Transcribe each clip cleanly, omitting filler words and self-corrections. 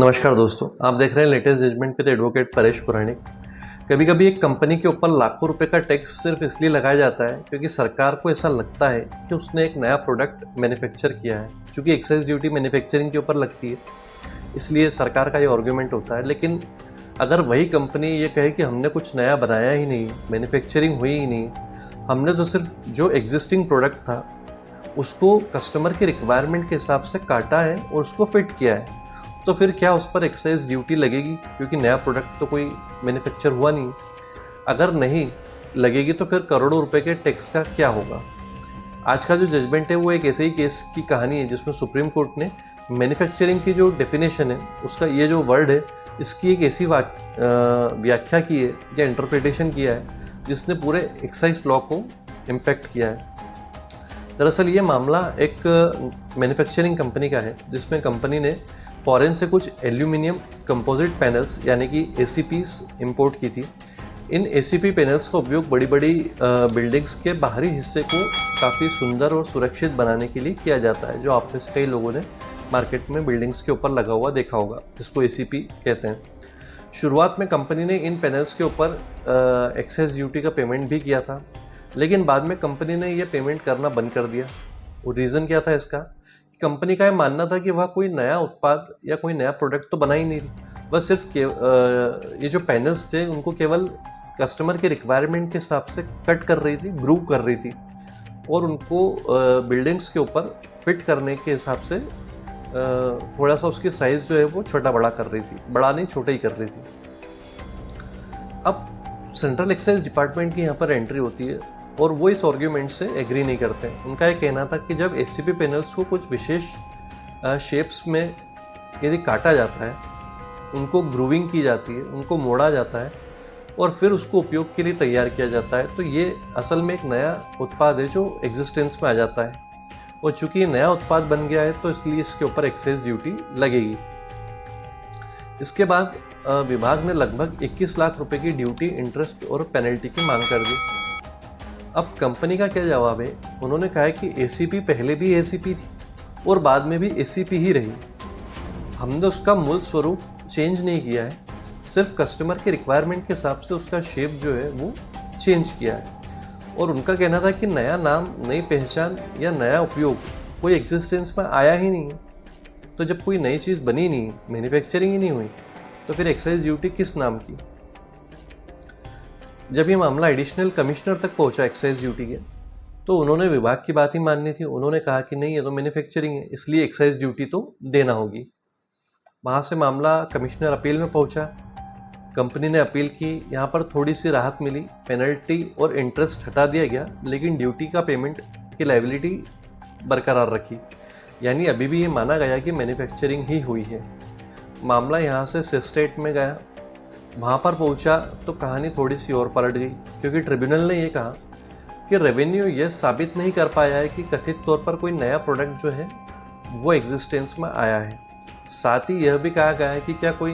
नमस्कार दोस्तों, आप देख रहे हैं latest judgment with advocate Paresh Puranik. कभी कभी एक कंपनी के ऊपर लाखों रुपए का टैक्स सिर्फ इसलिए लगाया जाता है क्योंकि सरकार को ऐसा लगता है कि उसने एक नया प्रोडक्ट मैन्युफैक्चर किया है। चूंकि एक्साइज ड्यूटी मैन्युफैक्चरिंग के ऊपर लगती है, इसलिए सरकार का ये आर्ग्यूमेंट होता है। लेकिन अगर वही कंपनी ये कहे कि हमने कुछ नया बनाया ही नहीं, मैन्युफैक्चरिंग हुई ही नहीं, हमने तो सिर्फ जो एग्जिस्टिंग प्रोडक्ट था उसको कस्टमर के रिक्वायरमेंट के हिसाब से काटा है और उसको फिट किया है, तो फिर क्या उस पर एक्साइज ड्यूटी लगेगी? क्योंकि नया प्रोडक्ट तो कोई मैन्युफैक्चर हुआ नहीं। अगर नहीं लगेगी तो फिर करोड़ों रुपए के टैक्स का क्या होगा? आज का जो जजमेंट है वो एक ऐसे ही केस की कहानी है जिसमें सुप्रीम कोर्ट ने मैन्युफैक्चरिंग की जो डेफिनेशन है, उसका ये जो वर्ड है, इसकी एक ऐसी व्याख्या की है या इंटरप्रिटेशन किया है जिसने पूरे एक्साइज लॉ को इम्पैक्ट किया है। दरअसल ये मामला एक मैन्युफैक्चरिंग कंपनी का है जिसमें कंपनी ने फॉरेन से कुछ एल्यूमिनियम कंपोजिट पैनल्स यानी कि ACPs इंपोर्ट की थी। इन ACP पैनल्स का उपयोग बड़ी बड़ी बिल्डिंग्स के बाहरी हिस्से को काफ़ी सुंदर और सुरक्षित बनाने के लिए किया जाता है, जो आप में से कई लोगों ने मार्केट में बिल्डिंग्स के ऊपर लगा हुआ देखा होगा, जिसको ACP कहते हैं। शुरुआत में कंपनी ने इन पैनल्स के ऊपर एक्साइज ड्यूटी का पेमेंट भी किया था, लेकिन बाद में कंपनी ने यह पेमेंट करना बंद कर दिया। और रीज़न क्या था इसका? कंपनी का यह मानना था कि वह कोई नया उत्पाद या कोई नया प्रोडक्ट तो बना ही नहीं रही, वह सिर्फ ये जो पैनल्स थे उनको केवल कस्टमर के रिक्वायरमेंट के हिसाब से कट कर रही थी, ग्रूव कर रही थी और उनको बिल्डिंग्स के ऊपर फिट करने के हिसाब से थोड़ा सा उसकी साइज़ जो है वो छोटा बड़ा कर रही थी, बड़ा नहीं छोटा ही कर रही थी। अब सेंट्रल एक्साइज डिपार्टमेंट की यहाँ पर एंट्री होती है और वो इस आर्ग्यूमेंट से एग्री नहीं करते हैं। उनका ये कहना था कि जब ACP पैनल्स को कुछ विशेष शेप्स में यदि काटा जाता है, उनको ग्रूविंग की जाती है, उनको मोड़ा जाता है और फिर उसको उपयोग के लिए तैयार किया जाता है, तो ये असल में एक नया उत्पाद है जो एग्जिस्टेंस में आ जाता है। और चूंकि ये नया उत्पाद बन गया है तो इसलिए इसके ऊपर एक्साइज ड्यूटी लगेगी। इसके बाद विभाग ने लगभग 21 लाख रुपए की ड्यूटी, इंटरेस्ट और पेनल्टी की मांग कर दी। अब कंपनी का क्या जवाब है? उन्होंने कहा है कि ACP पहले भी ACP थी और बाद में भी ACP ही रही। हमने उसका मूल स्वरूप चेंज नहीं किया है, सिर्फ कस्टमर के रिक्वायरमेंट के हिसाब से उसका शेप जो है वो चेंज किया है। और उनका कहना था कि नया नाम, नई पहचान या नया उपयोग कोई एग्जिस्टेंस में आया ही नहीं है। तो जब कोई नई चीज़ बनी नहीं, मैन्युफैक्चरिंग ही नहीं हुई, तो फिर एक्साइज ड्यूटी किस नाम की? जब ये मामला एडिशनल कमिश्नर तक पहुंचा एक्साइज ड्यूटी के, तो उन्होंने विभाग की बात ही माननी थी। उन्होंने कहा कि नहीं, ये तो मैन्युफैक्चरिंग है, इसलिए एक्साइज ड्यूटी तो देना होगी। वहाँ से मामला कमिश्नर अपील में पहुंचा। कंपनी ने अपील की, यहाँ पर थोड़ी सी राहत मिली, पेनल्टी और इंटरेस्ट हटा दिया गया, लेकिन ड्यूटी का पेमेंट की लायबिलिटी बरकरार रखी। यानी अभी भी ये माना गया कि मैन्युफैक्चरिंग ही हुई है। मामला यहाँ से सेस्टेट में गया। वहाँ पर पहुँचा तो कहानी थोड़ी सी और पलट गई, क्योंकि ट्रिब्यूनल ने ये कहा कि रेवेन्यू ये साबित नहीं कर पाया है कि कथित तौर पर कोई नया प्रोडक्ट जो है वो एग्जिस्टेंस में आया है। साथ ही यह भी कहा गया है कि क्या कोई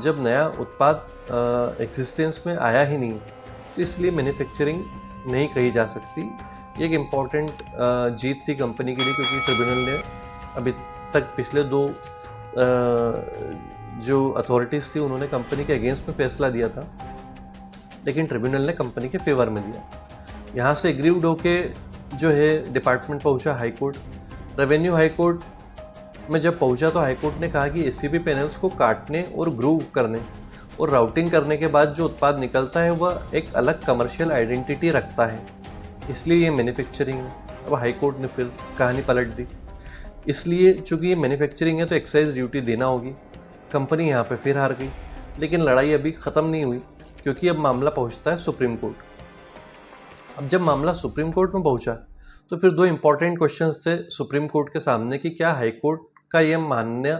जब नया उत्पाद एग्जिस्टेंस में आया ही नहीं, तो इसलिए मैन्युफैक्चरिंग नहीं कही जा सकती। ये एक इम्पॉर्टेंट जीत थी कंपनी के लिए, क्योंकि ट्रिब्यूनल ने अभी तक पिछले दो जो अथॉरिटीज़ थी उन्होंने कंपनी के अगेंस्ट में फैसला दिया था, लेकिन ट्रिब्यूनल ने कंपनी के फेवर में दिया। यहाँ से एग्रीव्ड होके जो है डिपार्टमेंट पहुँचा high court. Revenue high court में जब पहुँचा तो हाई कोर्ट ने कहा कि ACP पैनल्स को काटने और ग्रूव करने और राउटिंग करने के बाद जो उत्पाद निकलता है वह एक अलग कमर्शियल आइडेंटिटी रखता है, इसलिए ये मैन्युफैक्चरिंग है। अब हाई कोर्ट ने फिर कहानी पलट दी। इसलिए चूँकि ये मैन्युफैक्चरिंग है तो एक्साइज ड्यूटी देना होगी। कंपनी यहाँ पे फिर हार गई, लेकिन लड़ाई अभी ख़त्म नहीं हुई, क्योंकि अब मामला पहुँचता है सुप्रीम कोर्ट। अब जब मामला सुप्रीम कोर्ट में पहुँचा तो फिर दो इम्पॉर्टेंट क्वेश्चंस थे सुप्रीम कोर्ट के सामने कि क्या हाई कोर्ट का यह मानना,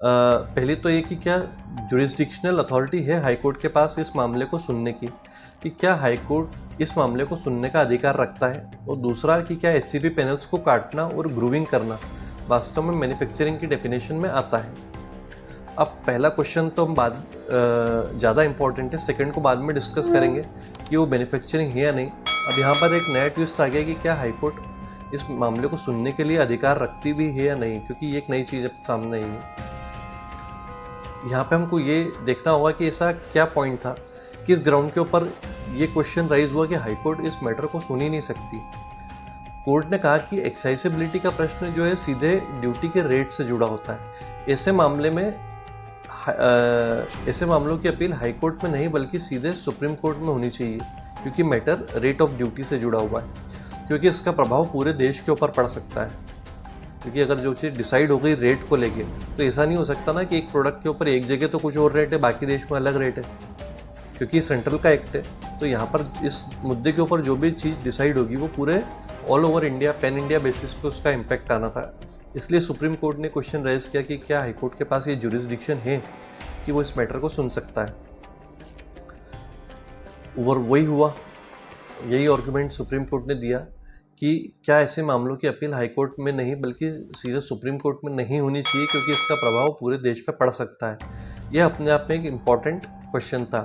पहले तो ये कि क्या जुरिस्डिक्शनल अथॉरिटी है हाई कोर्ट के पास इस मामले को सुनने की, कि क्या हाई कोर्ट इस मामले को सुनने का अधिकार रखता है, और दूसरा कि क्या ACP पैनल्स को काटना और ग्रूविंग करना वास्तव में मैन्युफैक्चरिंग की डेफिनेशन में आता है। अब पहला क्वेश्चन तो हम ज़्यादा इंपॉर्टेंट है, सेकंड को बाद में डिस्कस करेंगे कि वो मैन्युफैक्चरिंग है या नहीं। अब यहाँ पर एक नया ट्विस्ट आ गया कि क्या हाई कोर्ट इस मामले को सुनने के लिए अधिकार रखती भी है या नहीं, क्योंकि ये एक नई चीज़ अब सामने आई है। यहाँ पे हमको ये देखना होगा कि ऐसा क्या पॉइंट था, किस ग्राउंड के ऊपर ये क्वेश्चन राइज हुआ कि हाईकोर्ट इस मैटर को सुन ही नहीं सकती। कोर्ट ने कहा कि एक्सेसिबिलिटी का प्रश्न जो है सीधे ड्यूटी के रेट से जुड़ा होता है। ऐसे मामलों की अपील हाई कोर्ट में नहीं बल्कि सीधे सुप्रीम कोर्ट में होनी चाहिए, क्योंकि मैटर रेट ऑफ ड्यूटी से जुड़ा हुआ है, क्योंकि इसका प्रभाव पूरे देश के ऊपर पड़ सकता है। क्योंकि अगर जो चीज़ डिसाइड हो गई रेट को लेके, तो ऐसा नहीं हो सकता ना कि एक प्रोडक्ट के ऊपर एक जगह तो कुछ और रेट है, बाकी देश में अलग रेट है, क्योंकि सेंट्रल का एक्ट है। तो यहाँ पर इस मुद्दे के ऊपर जो भी चीज़ डिसाइड होगी वो पूरे all over India, pan India basis पे उसका इम्पैक्ट आना था। इसलिए सुप्रीम कोर्ट ने क्वेश्चन रेज किया कि क्या हाईकोर्ट के पास ये जुरिस्डिक्शन है कि वो इस मैटर को सुन सकता है। और वही हुआ, यही आर्गुमेंट सुप्रीम कोर्ट ने दिया कि क्या ऐसे मामलों की अपील हाईकोर्ट में नहीं बल्कि सीधे सुप्रीम कोर्ट में नहीं होनी चाहिए, क्योंकि इसका प्रभाव पूरे देश पर पड़ सकता है। यह अपने आप में एक इम्पॉर्टेंट क्वेश्चन था।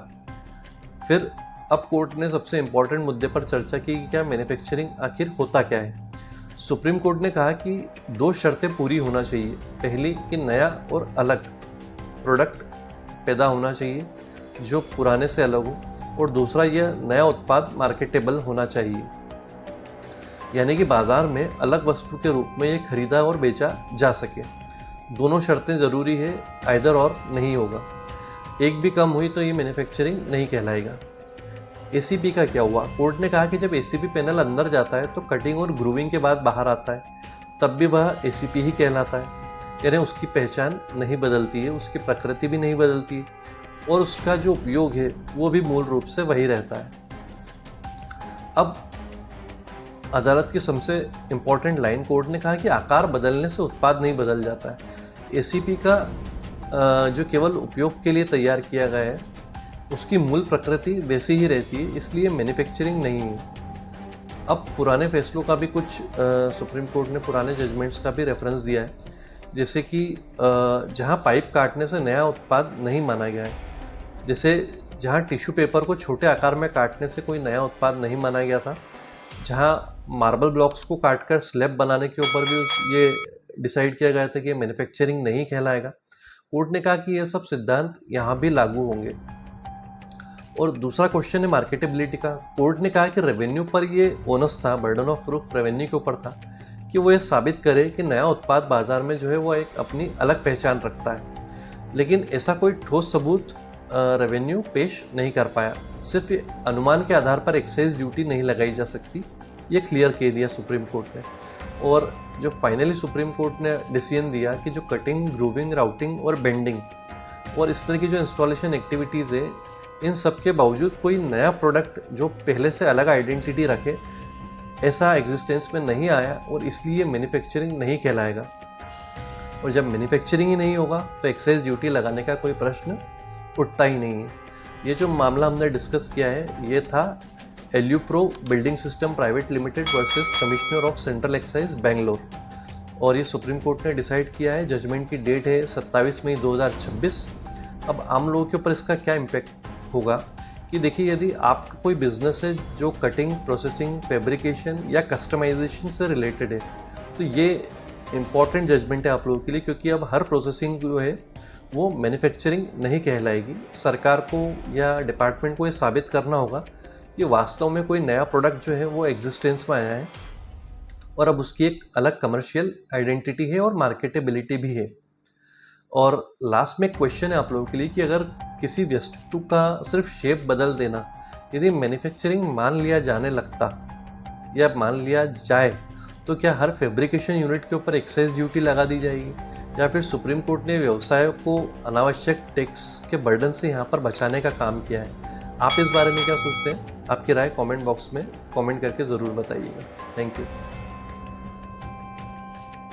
फिर अब कोर्ट ने सबसे इम्पॉर्टेंट मुद्दे पर चर्चा की कि क्या मैन्युफैक्चरिंग आखिर होता क्या है। सुप्रीम कोर्ट ने कहा कि 2 शर्तें पूरी होना चाहिए। पहली कि नया और अलग प्रोडक्ट पैदा होना चाहिए जो पुराने से अलग हो, और दूसरा यह नया उत्पाद मार्केटेबल होना चाहिए, यानी कि बाजार में अलग वस्तु के रूप में ये खरीदा और बेचा जा सके। दोनों शर्तें ज़रूरी है, आइदर और नहीं होगा। एक भी कम हुई तो ये मैन्युफैक्चरिंग नहीं कहलाएगा। एसीपी का क्या हुआ? कोर्ट ने कहा कि जब एसीपी पैनल अंदर जाता है तो कटिंग और ग्रूविंग के बाद बाहर आता है, तब भी वह एसीपी ही कहलाता है, यानी उसकी पहचान नहीं बदलती है, उसकी प्रकृति भी नहीं बदलती है, और उसका जो उपयोग है वो भी मूल रूप से वही रहता है। अब अदालत की सबसे इम्पोर्टेंट लाइन, कोर्ट ने कहा कि आकार बदलने से उत्पाद नहीं बदल जाता है। एसीपी का जो केवल उपयोग के लिए तैयार किया गया है उसकी मूल प्रकृति वैसी ही रहती है, इसलिए मैन्युफैक्चरिंग नहीं है। अब पुराने फैसलों का भी कुछ सुप्रीम कोर्ट ने पुराने जजमेंट्स का भी रेफरेंस दिया है, जैसे कि जहां पाइप काटने से नया उत्पाद नहीं माना गया है, जैसे जहां टिश्यू पेपर को छोटे आकार में काटने से कोई नया उत्पाद नहीं माना गया था, जहां मार्बल ब्लॉक्स को काटकर स्लैब बनाने के ऊपर भी ये डिसाइड किया गया था कि मैन्युफैक्चरिंग नहीं कहलाएगा। कोर्ट ने कहा कि ये सब सिद्धांत यहाँ भी लागू होंगे। और दूसरा क्वेश्चन है मार्केटेबिलिटी का। कोर्ट ने कहा कि रेवेन्यू पर ये ओनस था, बर्डन ऑफ प्रूफ रेवेन्यू के ऊपर था कि वो ये साबित करे कि नया उत्पाद बाजार में जो है वो एक अपनी अलग पहचान रखता है, लेकिन ऐसा कोई ठोस सबूत रेवेन्यू पेश नहीं कर पाया। सिर्फ अनुमान के आधार पर एक्साइज ड्यूटी नहीं लगाई जा सकती, ये क्लियर कह दिया सुप्रीम कोर्ट ने। और जो फाइनली सुप्रीम कोर्ट ने डिसीजन दिया कि जो कटिंग, ग्रूविंग, राउटिंग और बेंडिंग और इस तरह की जो इंस्टॉलेशन एक्टिविटीज़ है, इन सब के बावजूद कोई नया प्रोडक्ट जो पहले से अलग आइडेंटिटी रखे ऐसा एग्जिस्टेंस में नहीं आया, और इसलिए मैन्युफैक्चरिंग नहीं कहलाएगा। और जब मैन्युफैक्चरिंग ही नहीं होगा तो एक्साइज ड्यूटी लगाने का कोई प्रश्न उठता ही नहीं है। ये जो मामला हमने डिस्कस किया है ये था Alupro building system private limited versus commissioner of central excise Bangalore, और ये सुप्रीम कोर्ट ने डिसाइड किया है। जजमेंट की डेट है 27 मई 2026। अब आम लोगों के ऊपर इसका क्या इम्पैक्ट होगा कि देखिए, यदि आपका कोई बिजनेस है जो कटिंग, प्रोसेसिंग, फैब्रिकेशन या कस्टमाइजेशन से रिलेटेड है, तो ये इम्पॉर्टेंट जजमेंट है आप लोगों के लिए, क्योंकि अब हर प्रोसेसिंग जो है वो मैन्युफैक्चरिंग नहीं कहलाएगी। सरकार को या डिपार्टमेंट को ये साबित करना होगा कि वास्तव में कोई नया प्रोडक्ट जो है वो एग्जिस्टेंस में आया है और अब उसकी एक अलग कमर्शियल आइडेंटिटी है और मार्केटेबिलिटी भी है। और लास्ट में एक क्वेश्चन है आप लोगों के लिए कि अगर किसी वस्तु का सिर्फ शेप बदल देना यदि मैन्युफैक्चरिंग मान लिया जाने लगता या मान लिया जाए, तो क्या हर फैब्रिकेशन यूनिट के ऊपर एक्साइज ड्यूटी लगा दी जाएगी, या फिर सुप्रीम कोर्ट ने व्यवसायों को अनावश्यक टैक्स के बर्डन से यहाँ पर बचाने का काम किया है? आप इस बारे में क्या सोचते हैं? आपकी राय कमेंट बॉक्स में कमेंट करके ज़रूर बताइएगा। Thank you.